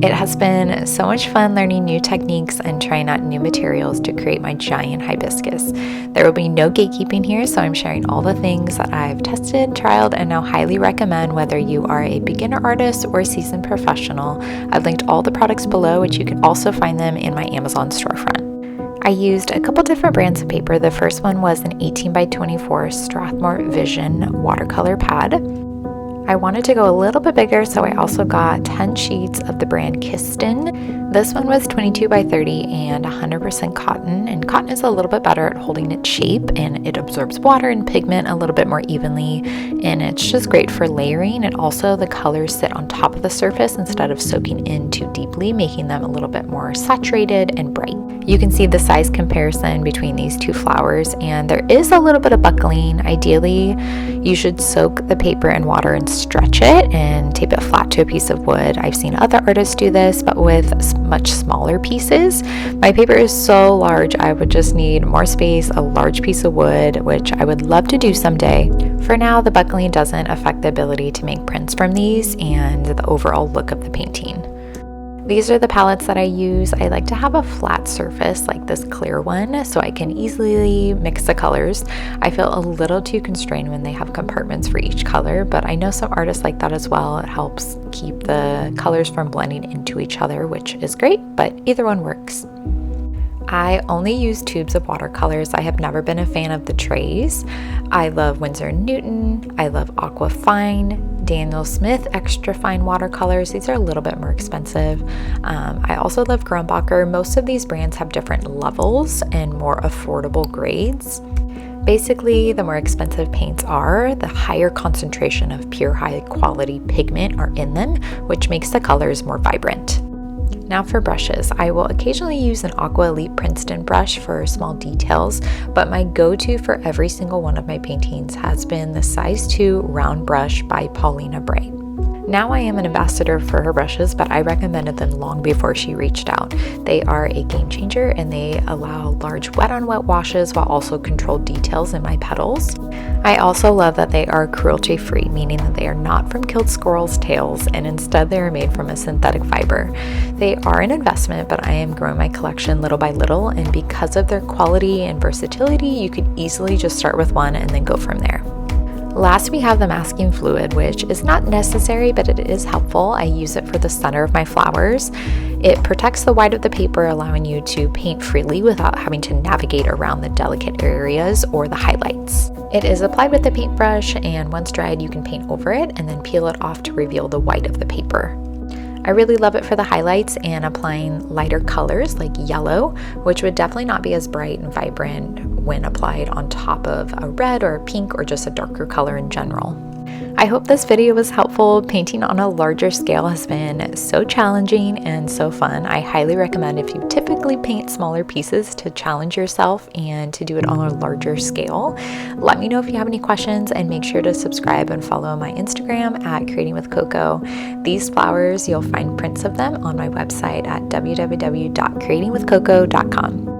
It has been so much fun learning new techniques and trying out new materials to create my giant hibiscus. There will be no gatekeeping here, so I'm sharing all the things that I've tested, trialed, and now highly recommend whether you are a beginner artist or a seasoned professional. I've linked all the products below, which you can also find them in my Amazon storefront. I used a couple different brands of paper. The first one was an 18 by 24 Strathmore Vision watercolor pad. I wanted to go a little bit bigger, so I also got 10 sheets of the brand Kiston. This one was 22 by 30 and 100% cotton, and cotton is a little bit better at holding its shape, and it absorbs water and pigment a little bit more evenly, and it's just great for layering, and also the colors sit on top of the surface instead of soaking in too deeply, making them a little bit more saturated and bright. You can see the size comparison between these two flowers, and there is a little bit of buckling. Ideally, you should soak the paper in water and stretch it and tape it flat to a piece of wood. I've seen other artists do this, but with much smaller pieces. My paper is so large, I would just need more space, a large piece of wood, which I would love to do someday. For now, the buckling doesn't affect the ability to make prints from these and the overall look of the painting. These are the palettes that I use. I like to have a flat surface like this clear one so I can easily mix the colors. I feel a little too constrained when they have compartments for each color, but I know some artists like that as well. It helps keep the colors from blending into each other, which is great, but either one works. I only use tubes of watercolors. I have never been a fan of the trays. I love Winsor & Newton. I love Aqua Fine, Daniel Smith Extra Fine watercolors. These are a little bit more expensive. I also love Grumbacher. Most of these brands have different levels and more affordable grades. Basically, the more expensive paints are, the higher concentration of pure high quality pigment are in them, which makes the colors more vibrant. Now for brushes, I will occasionally use an Aqua Elite Princeton brush for small details, but my go-to for every single one of my paintings has been the size 2 round brush by Polina Bright. Now I am an ambassador for her brushes, but I recommended them long before she reached out. They are a game changer and they allow large wet on wet washes while also controlled details in my petals. I also love that they are cruelty free, meaning that they are not from killed squirrels' tails and instead they are made from a synthetic fiber. They are an investment, but I am growing my collection little by little, and because of their quality and versatility, you could easily just start with one and then go from there. Last, we have the masking fluid, which is not necessary, but it is helpful. I use it for the center of my flowers. It protects the white of the paper, allowing you to paint freely without having to navigate around the delicate areas or the highlights. It is applied with the paintbrush, and once dried, you can paint over it and then peel it off to reveal the white of the paper. I really love it for the highlights and applying lighter colors like yellow, which would definitely not be as bright and vibrant when applied on top of a red or a pink or just a darker color in general. I hope this video was helpful. Painting on a larger scale has been so challenging and so fun. I highly recommend, if you typically paint smaller pieces, to challenge yourself and to do it on a larger scale. Let me know if you have any questions, and make sure to subscribe and follow my Instagram at Creating with Coco. These flowers, you'll find prints of them on my website at www.creatingwithcoco.com.